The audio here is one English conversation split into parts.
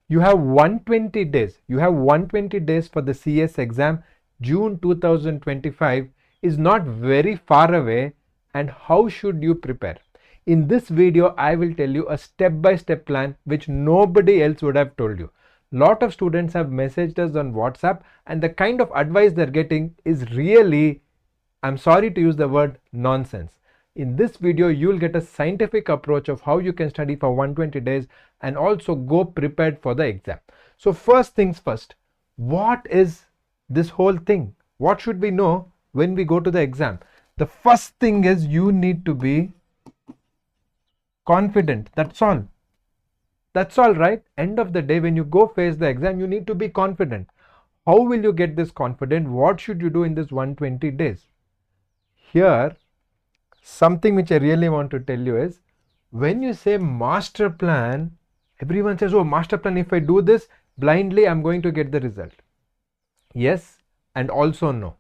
You have 120 days. You have 120 days for the CS exam. June 2025 is not very far away. And how should you prepare? In this video, I will tell you a step-by-step plan which nobody else would have told you. Lot of students have messaged us on WhatsApp, and the kind of advice they're getting is really, I'm sorry to use the word, nonsense. In this video, you'll get a scientific approach of how you can study for 120 days and also go prepared for the exam. So first things first, what is this whole thing? What should we know when we go to the exam? The first thing is you need to be confident. That's all. That's all, right? End of the day, when you go face the exam, you need to be confident. How will you get this confident? What should you do in this 120 days? Here, something which I really want to tell you is, when you say master plan, everyone says, oh, master plan, if I do this blindly, I'm going to get the result. Yes, and also no.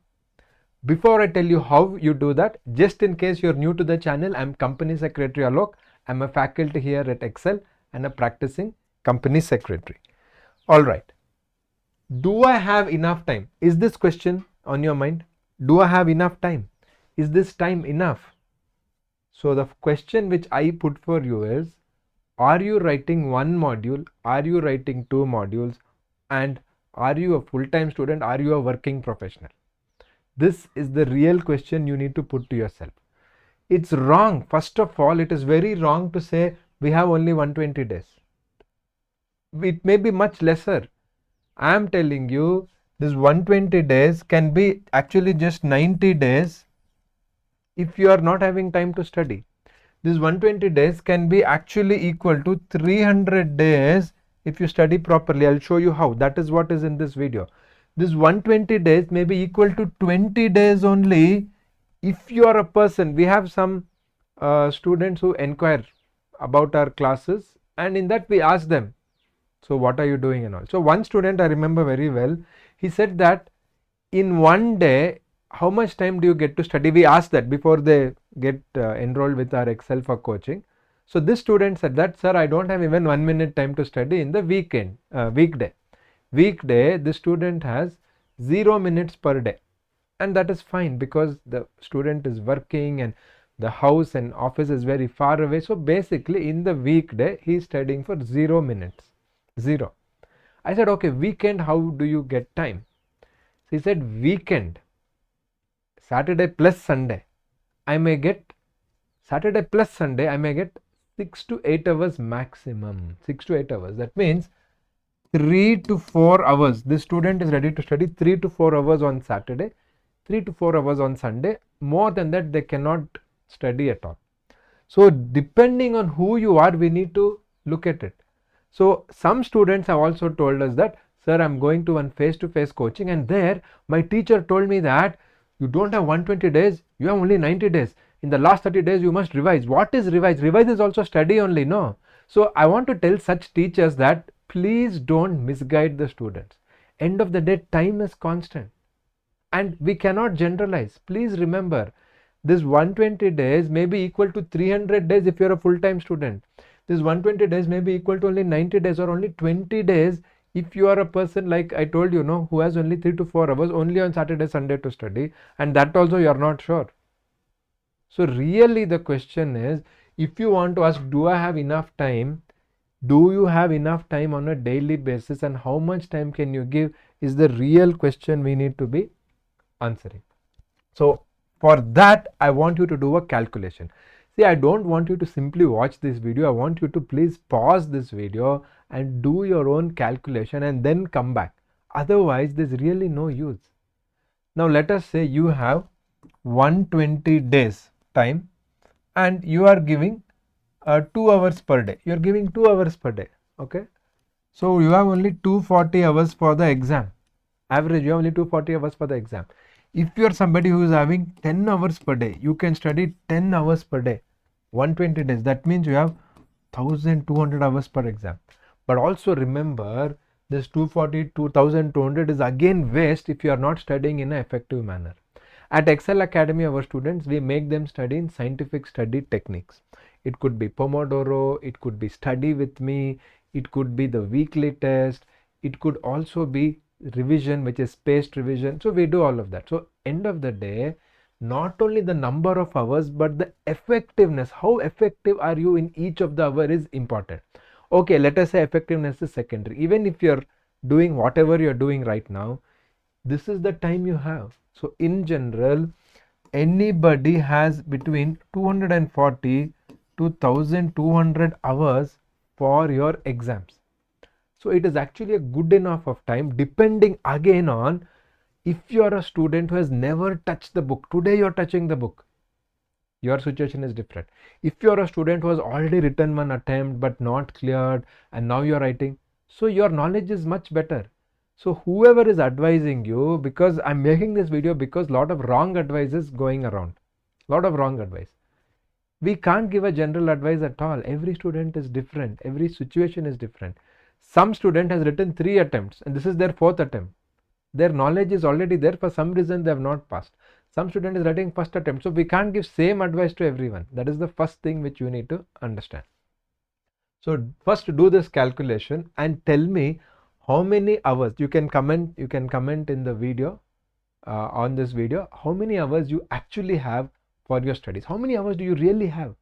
Before I tell you how you do that, just in case you're new to the channel, I'm Company Secretary Alok. I'm a faculty here at Ekcel and a practicing company secretary. All right. Do I have enough time? Is this question on your mind? Do I have enough time? Is this time enough? So the question which I put for you is, are you writing one module? Are you writing two modules? And are you a full-time student? Are you a working professional? This is the real question you need to put to yourself. It's wrong. First of all, it is very wrong to say we have only 120 days. It may be much lesser. I am telling you, this 120 days can be actually just 90 days if you are not having time to study. This 120 days can be actually equal to 300 days if you study properly. I'll show you how. That is what is in this video. This 120 days may be equal to 20 days only if you are a person. We have some students who inquire about our classes, and in that we ask them, so what are you doing and all. So one student I remember very well, he said that in one day, how much time do you get to study? We asked that before they get enrolled with our Ekcel for coaching. So this student said that, sir, I don't have even 1 minute time to study in the weekday. Weekday, the student has 0 minutes per day. And that is fine because the student is working and the house and office is very far away. So basically in the weekday, he is studying for 0 minutes. 0. I said, okay, weekend, how do you get time? So he said, weekend, Saturday plus Sunday, I may get 6 to 8 hours maximum. 6 to 8 hours. That means 3 to 4 hours. This student is ready to study 3 to 4 hours on Saturday, 3 to 4 hours on Sunday. More than that, they cannot study at all. So depending on who you are, we need to look at it. So some students have also told us that, sir, I'm going to one face-to-face coaching, and there my teacher told me that you don't have 120 days, you have only 90 days. In the last 30 days, you must revise. What is revise? Revise is also study only, no? So I want to tell such teachers that please don't misguide the students. End of the day, time is constant and we cannot generalize. Please remember, this 120 days may be equal to 300 days if you're a full-time student. This 120 days may be equal to only 90 days or only 20 days if you are a person, like I told you, no, who has only 3 to 4 hours only on Saturday, Sunday to study, and that also you are not sure. So really the question is, if you want to ask, do I have enough time? Do you have enough time on a daily basis, and how much time can you give is the real question we need to be answering. So for that, I want you to do a calculation. See, I don't want you to simply watch this video. I want you to please pause this video and do your own calculation and then come back. Otherwise, there's really no use. Now let us say you have 120 days time and you are giving 2 hours per day. You are giving 2 hours per day. Okay. So you have only 240 hours for the exam. Average, you have only 240 hours for the exam. If you are somebody who is having 10 hours per day, you can study 10 hours per day. 120 days. That means you have 1200 hours per exam. But also remember, this 240, 2200 is again waste if you are not studying in an effective manner. At Ekcel Academy, our students, we make them study in scientific study techniques. It could be Pomodoro, it could be study with me, it could be the weekly test, it could also be revision, which is spaced revision. So we do all of that. So end of the day, not only the number of hours, but the effectiveness, how effective are you in each of the hour is important. Okay, let us say effectiveness is secondary. Even if you're doing whatever you're doing right now, this is the time you have. So in general, anybody has between 240 to 1200 hours for your exams. So it is actually a good enough of time, depending again on if you are a student who has never touched the book. Today you are touching the book, your situation is different. If you are a student who has already written one attempt but not cleared, and now you are writing, so your knowledge is much better. So whoever is advising you, because I'm making this video because lot of wrong advice is going around, lot of wrong advice. We can't give a general advice at all. Every student is different, every situation is different. Some student has written 3 attempts and this is their 4th attempt. Their knowledge is already there, for some reason they have not passed. Some student is writing first attempt, so we can't give same advice to everyone. That is the first thing which you need to understand. So first do this calculation and tell me how many hours. You can comment in the video, on this video, how many hours you actually have for your studies. How many hours do you really have?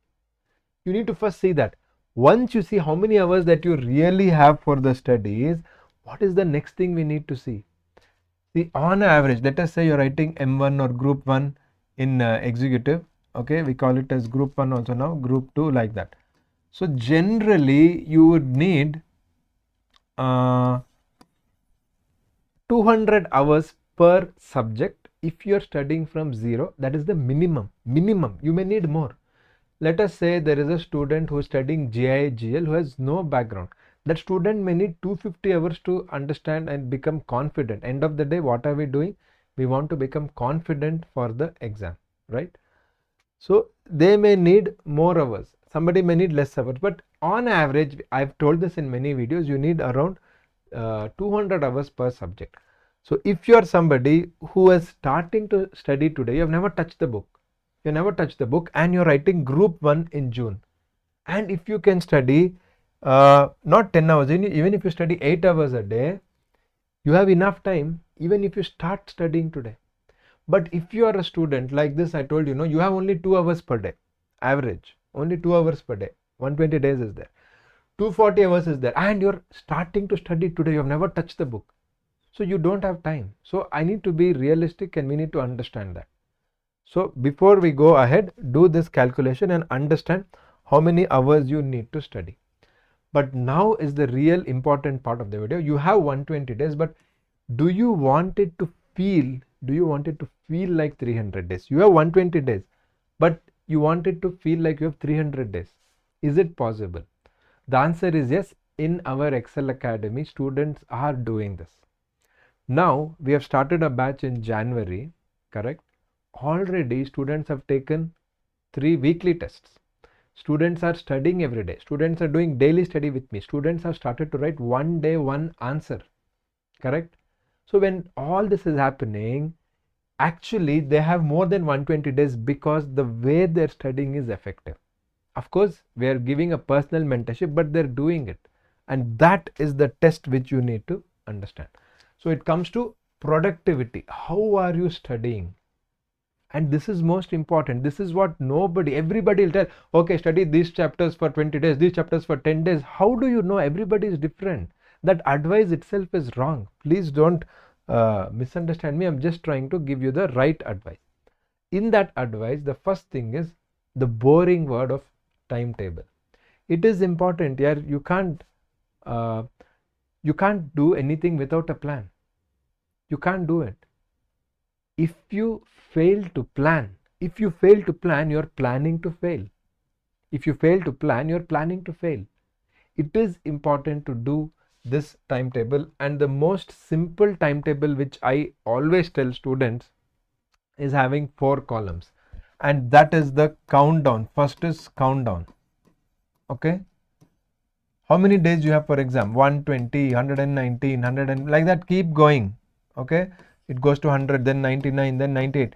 You need to first see that. Once you see how many hours that you really have for the studies, what is the next thing we need to see? See, on average, let us say you're writing M1 or group 1 in executive. Okay, we call it as group 1 also now, group 2, like that. So generally you would need 200 hours per subject. If you're studying from 0, that is the minimum. You may need more. Let us say there is a student who is studying GIGL who has no background. That student may need 250 hours to understand and become confident. End of the day, what are we doing? We want to become confident for the exam, right? So they may need more hours. Somebody may need less hours. But on average, I've told this in many videos, you need around 200 hours per subject. So if you are somebody who is starting to study today, you have never touched the book. And you're writing group 1 in June. And if you can study not 10 hours, even if you study 8 hours a day, you have enough time even if you start studying today. But if you are a student like this, I told you, you have only 2 hours per day, average, only 2 hours per day, 120 days is there, 240 hours is there, and you're starting to study today, you have never touched the book. So you don't have time. So I need to be realistic and we need to understand that. So before we go ahead, do this calculation and understand how many hours you need to study. But now is the real important part of the video. You have 120 days, but do you want it to feel like 300 days? You have 120 days, but you want it to feel like you have 300 days. Is it possible? The answer is yes. In our Ekcel Academy, students are doing this. Now we have started a batch in January, correct? Already students have taken 3 weekly tests. Students are studying every day. Students are doing daily study with me. Students have started to write one day one answer, correct? So when all this is happening, actually they have more than 120 days because the way they're studying is effective. Of course, we are giving a personal mentorship, but they're doing it. And that is the test which you need to understand. So it comes to productivity. How are you studying? And this is most important. This is what everybody will tell. Okay, study these chapters for 20 days, these chapters for 10 days. How do you know? Everybody is different. That advice itself is wrong. Please don't misunderstand me. I'm just trying to give you the right advice. In that advice, the first thing is the boring word of timetable. It is important. Yeah, you can't do anything without a plan. You can't do it. If you fail to plan, you're planning to fail. If you fail to plan, you're planning to fail. It is important to do this timetable, and the most simple timetable which I always tell students is having 4 columns, and that is the countdown. First is countdown. Okay, how many days you have for exam? 120, 119, 100, and like that, keep going. Okay, it goes to 100, then 99, then 98.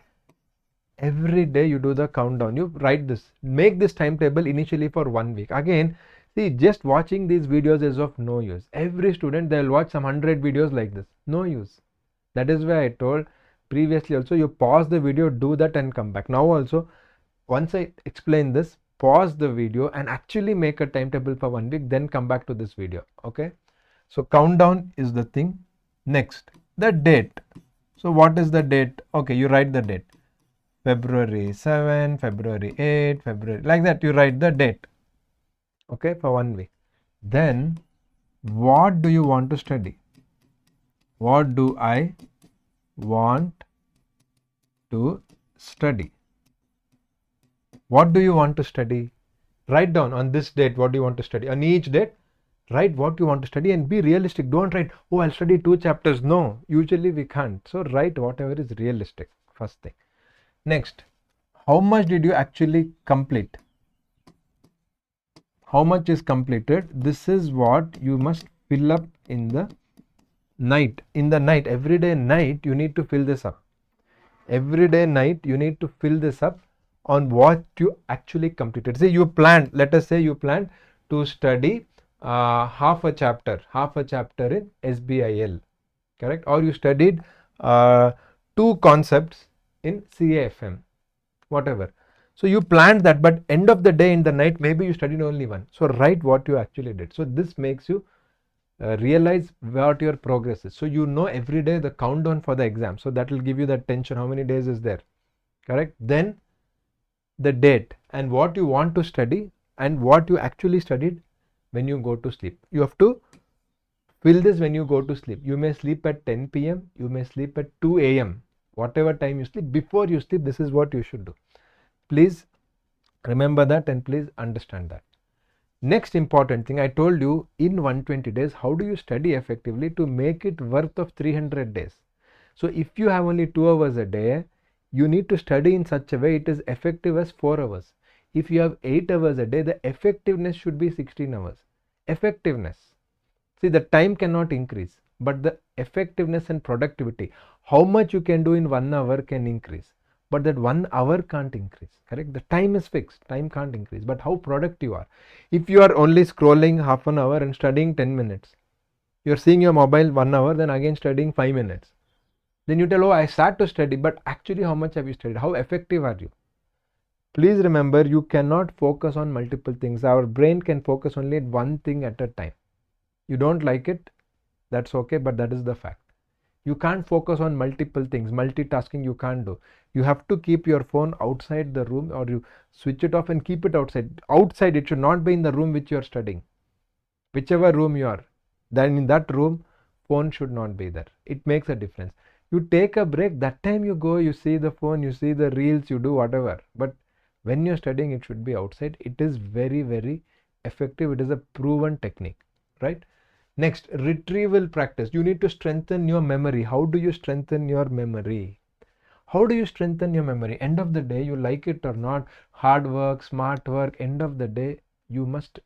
Every day you do the countdown. You write this, make this timetable initially for 1 week. Again, See, just watching these videos is of no use. Every student, they'll watch some 100 videos like this. No use. That is why I told previously also, you pause the video, do that and come back. Now also, once I explain this, pause the video and actually make a timetable for 1 week, then come back to this video. Okay. So countdown is the thing. Next, the date. So what is the date? Okay, you write the date. February 7, February 8, February, like that you write the date. Okay, for 1 week. Then what do you want to study? What do I want to study? What do you want to study? Write down on this date what do you want to study. On each date, write what you want to study and be realistic. Don't write, oh, I'll study 2 chapters. No, usually we can't. So write whatever is realistic. First thing. Next, how much did you actually complete? How much is completed? This is what you must fill up in the night. In the night, every day night, you need to fill this up. Every day night, you need to fill this up on what you actually completed. Say you planned, let us say you planned to study half a chapter in SBIL, correct? Or you studied 2 concepts in CAFM, whatever. So you planned that, but end of the day in the night, maybe you studied only 1. So write what you actually did. So this makes you realize what your progress is. So you know every day the countdown for the exam. So that will give you that tension. How many days is there? Correct? Then the date and what you want to study and what you actually studied when you go to sleep. You have to fill this when you go to sleep. You may sleep at 10 p.m. You may sleep at 2 a.m. Whatever time you sleep, before you sleep, this is what you should do. Please remember that and please understand that. Next important thing, I told you in 120 days, how do you study effectively to make it worth of 300 days? So if you have only 2 hours a day, you need to study in such a way it is effective as 4 hours. If you have 8 hours a day, the effectiveness should be 16 hours. Effectiveness. See, the time cannot increase, but the effectiveness and productivity, how much you can do in 1 hour can increase, but that 1 hour can't increase, correct? The time is fixed, time can't increase, but how productive you are. If you are only scrolling half an hour and studying 10 minutes, you're seeing your mobile 1 hour, then again studying 5 minutes. Then you tell, oh, I start to study, but actually how much have you studied? How effective are you? Please remember, you cannot focus on multiple things. Our brain can focus only at one thing at a time. You don't like it, that's okay, but that is the fact. You can't focus on multiple things. Multitasking you can't do. You have to keep your phone outside the room, or you switch it off and keep it outside. Outside, it should not be in the room which you are studying. Whichever room you are, then in that room, phone should not be there. It makes a difference. You take a break, that time you go, you see the phone, you see the reels, you do whatever. But when you're studying, it should be outside. It is very, very effective. It is a proven technique, right? Next, retrieval practice. You need to strengthen your memory. How do you strengthen your memory? How do you strengthen your memory? End of the day, you like it or not, hard work, smart work, end of the day, you must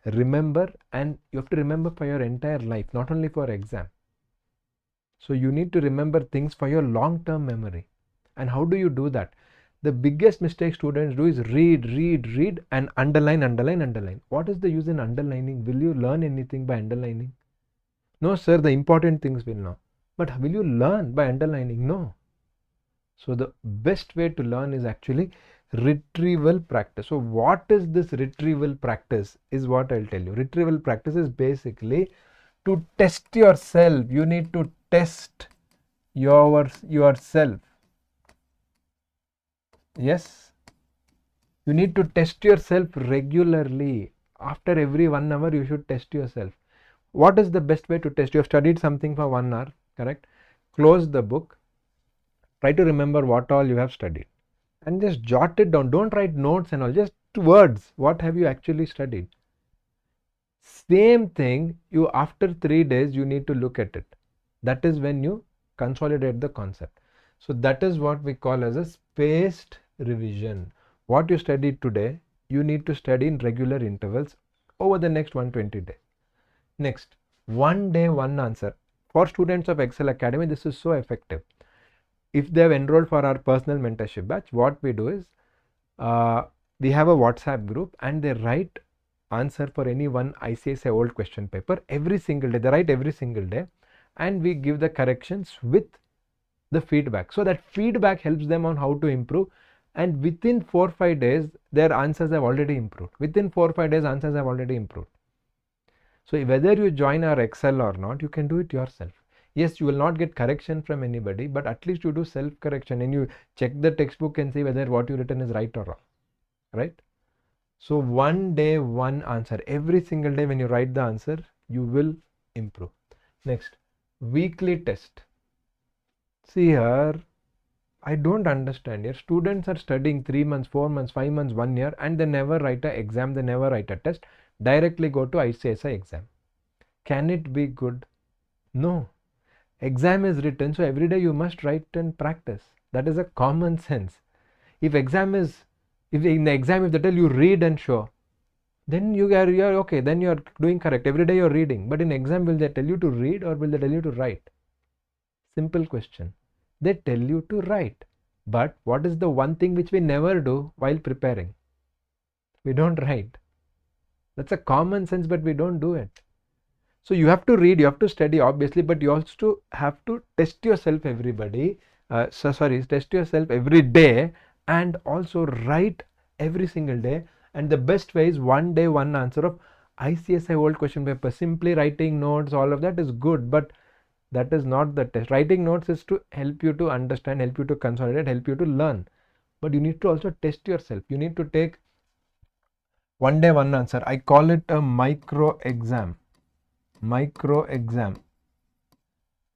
remember, and you have to remember for your entire life, not only for exam. So you need to remember things for your long-term memory. And how do you do that? The biggest mistake students do is read and underline. What is the use in underlining? Will you learn anything by underlining? No, sir, the important things will know. But will you learn by underlining? No. So the best way to learn is actually retrieval practice. So what is this retrieval practice is what I'll tell you. Retrieval practice is basically to test yourself. You need to test yourself. Yes, you need to test yourself regularly. After every 1 hour, you should test yourself. What is the best way to test? You have studied something for 1 hour, correct? Close the book. Try to remember what all you have studied and just jot it down. Don't write notes and all, just words. What have you actually studied? Same thing, you after 3 days, you need to look at it. That is when you consolidate the concept. So that is what we call as a spaced revision. What you studied today, you need to study in regular intervals over the next 120 days. Next, 1 day, 1 answer. For students of Ekcel Academy, this is so effective. If they have enrolled for our personal mentorship batch, what we do is we have a WhatsApp group and they write answer for any one ICSI old question paper every single day. They write every single day, and we give the corrections with the feedback. So that feedback helps them on how to improve, and within 4-5 days their answers have already improved. Within 4-5 days answers have already improved. So whether you join our Excel or not, you can do it yourself. Yes, you will not get correction from anybody, but at least you do self correction and you check the textbook and see whether what you written is right or wrong, right? So one day, one answer. Every single day when you write the answer, you will improve. Next, weekly test. See here, I don't understand here. Students are studying 3 months, 4 months, 5 months, 1 year, and they never write an exam, they never write a test, directly go to ICSI exam. Can it be good? No. Exam is written, so every day you must write and practice. That is a common sense. If in the exam if they tell you read and show, then you are okay, then you are doing correct. Every day you are reading. But in exam, will they tell you to read or will they tell you to write? Simple question. They tell you to write. But what is the one thing which we never do while preparing? We don't write. That's a common sense, but we don't do it. So you have to read, you have to study obviously, but you also have to test yourself test yourself every day, and also write every single day. And the best way is one day, one answer of ICSI old question paper. Simply writing notes, all of that is good, but that is not the test. Writing notes is to help you to understand, help you to consolidate, help you to learn. But you need to also test yourself. You need to take one day, one answer. I call it a micro exam. Micro exam.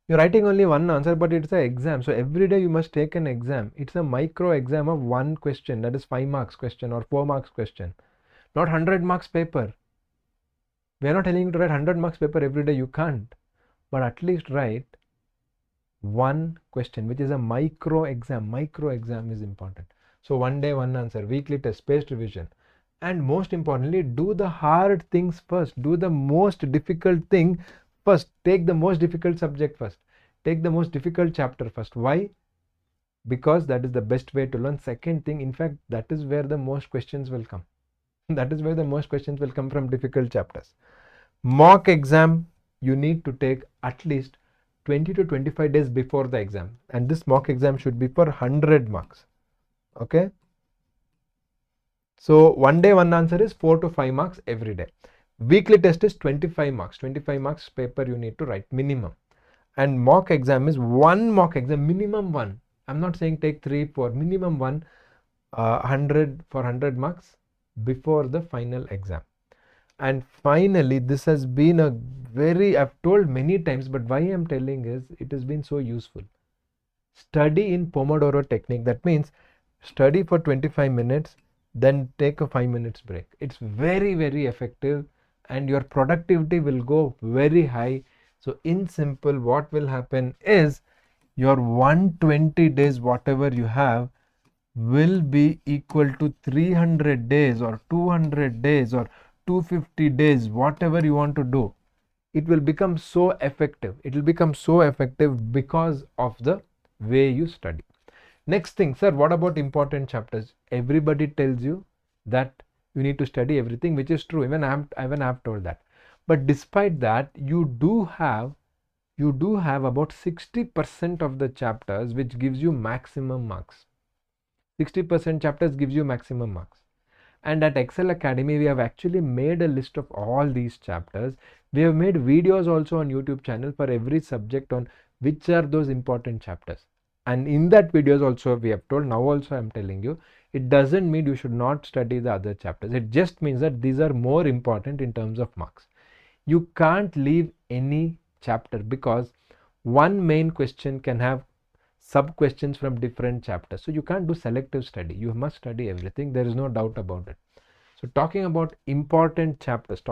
You're writing only one answer, but it's an exam. So every day you must take an exam. It's a micro exam of one question, that is 5 marks question or 4 marks question, not 100 marks paper. We are not telling you to write 100 marks paper every day. You can't, but at least write one question, which is a micro exam. Micro exam is important. So one day, one answer, weekly test, spaced revision, and most importantly, do the hard things first. Do the most difficult thing first. Take the most difficult subject first. Take the most difficult chapter first. Why? Because that is the best way to learn. Second thing, in fact, that is where the most questions will come. That is where the most questions will come, from difficult chapters. Mock exam, you need to take at least 20 to 25 days before the exam, and this mock exam should be for 100 marks. Okay. So one day, one answer is 4 to 5 marks every day. Weekly test is 25 marks. 25 marks paper you need to write minimum. And mock exam is one mock exam, minimum one. I'm not saying take 3, 4, minimum one, 100 for 100 marks before the final exam. And finally, this has been a I've told many times, but why I'm telling is it has been so useful. Study in Pomodoro technique. That means study for 25 minutes, then take a 5 minutes break. It's very, very effective, and your productivity will go very high. So in simple, what will happen is your 120 days, whatever you have, will be equal to 300 days or 200 days or 250 days, whatever you want to do. It will become so effective. It will become so effective because of the way you study. Next thing, sir, what about important chapters? Everybody tells you that you need to study everything, which is true. Even I've told that. But despite that, you do have about 60% of the chapters which gives you maximum marks. 60% chapters gives you maximum marks. And at Excel Academy, we have actually made a list of all these chapters. We have made videos also on YouTube channel for every subject on which are those important chapters. And in that videos also we have told, now also I am telling you, it doesn't mean you should not study the other chapters. It just means that these are more important in terms of marks. You can't leave any chapter, because one main question can have sub questions from different chapters. So you can't do selective study. You must study everything. There is no doubt about it. So talking about important chapters,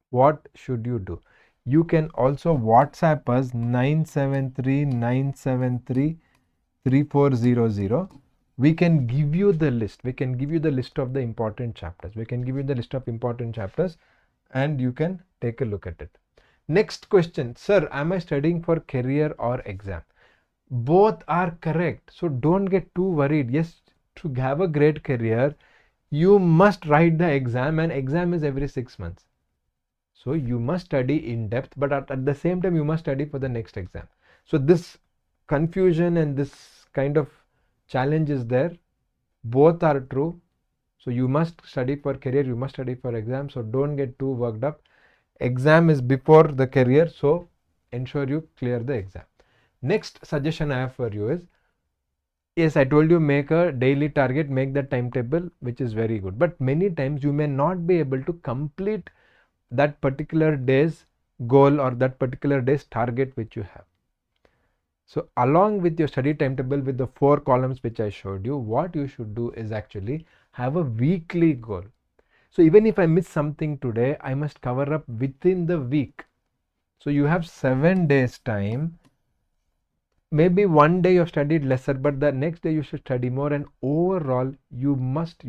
what should you do? You can also WhatsApp us 973-973-3400. We can give you the list. We can give you the list of the important chapters. And you can take a look at it. Next question, sir, am I studying for career or exam? Both are correct. So don't get too worried. Yes, to have a great career, you must write the exam, and exam is every 6 months. So you must study in depth, but at the same time, you must study for the next exam. So this confusion and this kind of challenge is there. Both are true. So you must study for career, you must study for exam. So don't get too worked up. Exam is before the career, so ensure you clear the exam. Next suggestion I have for you is, yes, I told you make a daily target, make the timetable, which is very good. But many times you may not be able to complete that particular day's goal or that particular day's target which you have. So along with your study timetable with the 4 columns which I showed you, what you should do is actually have a weekly goal. So even if I miss something today, I must cover up within the week. So you have 7 days time. Maybe one day you have studied lesser, but the next day you should study more, and overall you must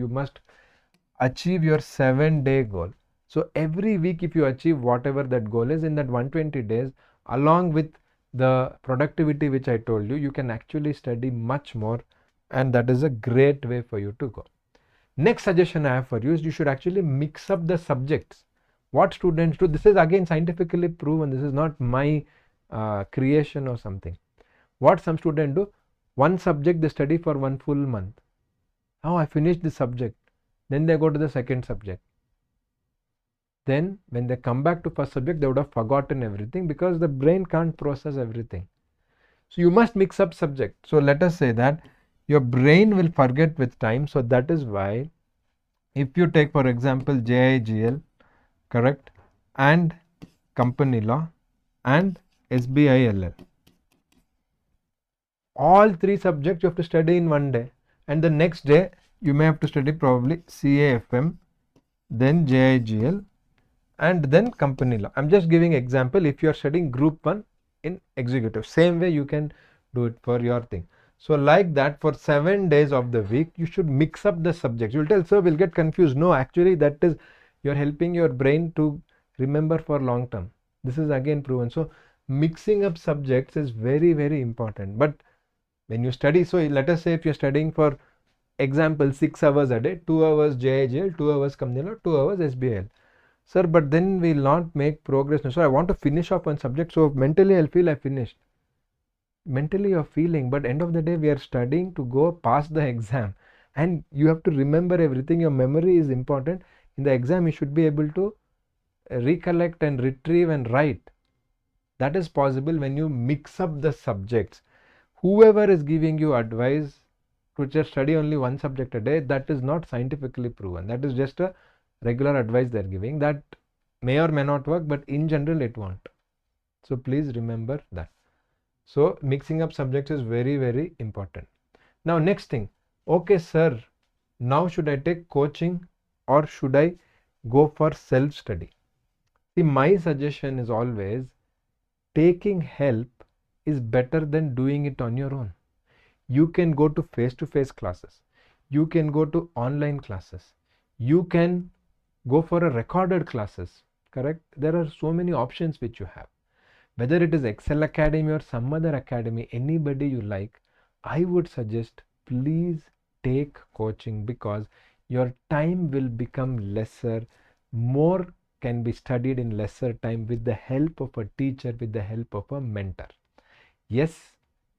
achieve your 7-day goal. So every week if you achieve whatever that goal is in that 120 days, along with the productivity which I told you, you can actually study much more, and that is a great way for you to go. Next suggestion I have for you is you should actually mix up the subjects. What students do, this is again scientifically proven, this is not my creation or something. What some students do, one subject they study for 1 full month. Oh, I finished the subject. Then they go to the second subject. Then when they come back to first subject, they would have forgotten everything because the brain can't process everything. So you must mix up subject. So let us say that your brain will forget with time. So that is why if you take for example JIGL, correct, and company law and SBILL, all 3 subjects you have to study in one day, and the next day you may have to study probably CAFM, then JIGL, and then company law. I'm just giving example. If you are studying group 1 in executive, same way you can do it for your thing. So like that, for 7 days of the week you should mix up the subjects. You'll tell, sir, we'll get confused. No, actually that is, you're helping your brain to remember for long term. This is again proven. So mixing up subjects is very, very important. But when you study, so let us say if you're studying for example 6 hours a day, 2 hours JIGL, 2 hours company law, 2 hours SBL. Sir, but then we'll not make progress. So I want to finish off one subject. So mentally I'll feel I finished. Mentally you're feeling, but end of the day we are studying to go pass the exam, and you have to remember everything. Your memory is important. In the exam you should be able to recollect and retrieve and write. That is possible when you mix up the subjects. Whoever is giving you advice to just study only one subject a day, that is not scientifically proven. That is just a regular advice they're giving. That may or may not work, but in general it won't. So please remember that. So mixing up subjects is very, very important. Now next thing, okay sir, now should I take coaching or should I go for self-study? See, my suggestion is always taking help is better than doing it on your own. You can go to face-to-face classes. You can go to online classes. You can go for a recorded classes, correct? There are so many options which you have. Whether it is Ekcel Academy or some other academy, anybody you like, I would suggest please take coaching, because your time will become lesser. More can be studied in lesser time with the help of a teacher, with the help of a mentor. Yes,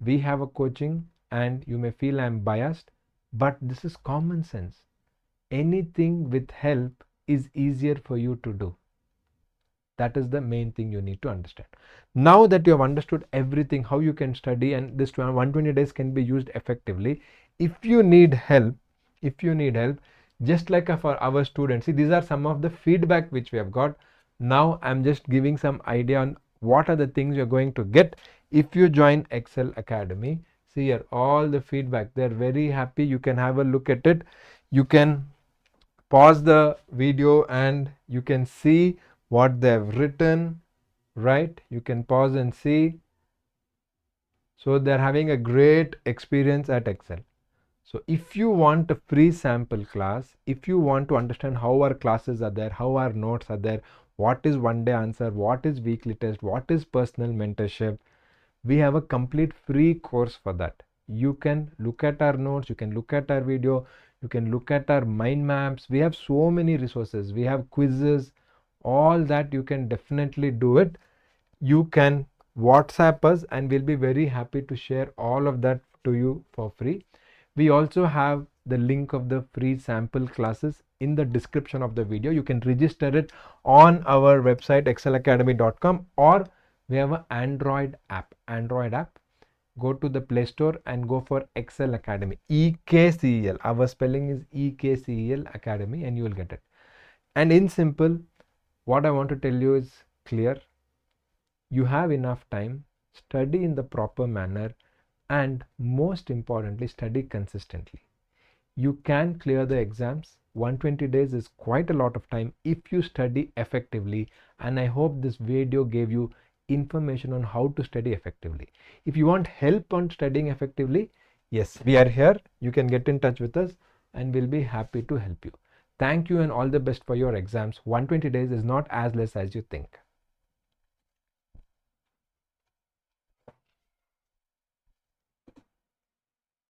we have a coaching and you may feel I am biased, but this is common sense. Anything with help is easier for you to do. That is the main thing you need to understand. Now that you have understood everything, how you can study, and this 120 days can be used effectively. If you need help, just like for our students, see, these are some of the feedback which we have got. Now I'm just giving some idea on what are the things you're going to get if you join Ekcel Academy. See here, all the feedback, they're very happy. You can have a look at it. You can pause the video and you can see what they've written, right? You can pause and see. So they're having a great experience at Ekcel. So if you want a free sample class, if you want to understand how our classes are there, how our notes are there, what is one day answer, what is weekly test, what is personal mentorship, we have a complete free course for that. You can look at our notes, you can look at our video, You can look at our mind maps. We have so many resources. We have quizzes, all that. You can definitely do it. You can WhatsApp us and we'll be very happy to share all of that to you for free. We also have the link of the free sample classes in the description of the video. You can register it on our website excelacademy.com, or we have an Android app. Go to the Play Store and go for Ekcel Academy, EKCEL. Our spelling is EKCEL Academy, and you will get it. And in simple, what I want to tell you is clear. You have enough time, study in the proper manner, and most importantly, study consistently. You can clear the exams. 120 days is quite a lot of time if you study effectively, and I hope this video gave you information on how to study effectively. If you want help on studying effectively, yes, we are here. You can get in touch with us and we'll be happy to help you. Thank you and all the best for your exams. 120 days is not as less as you think.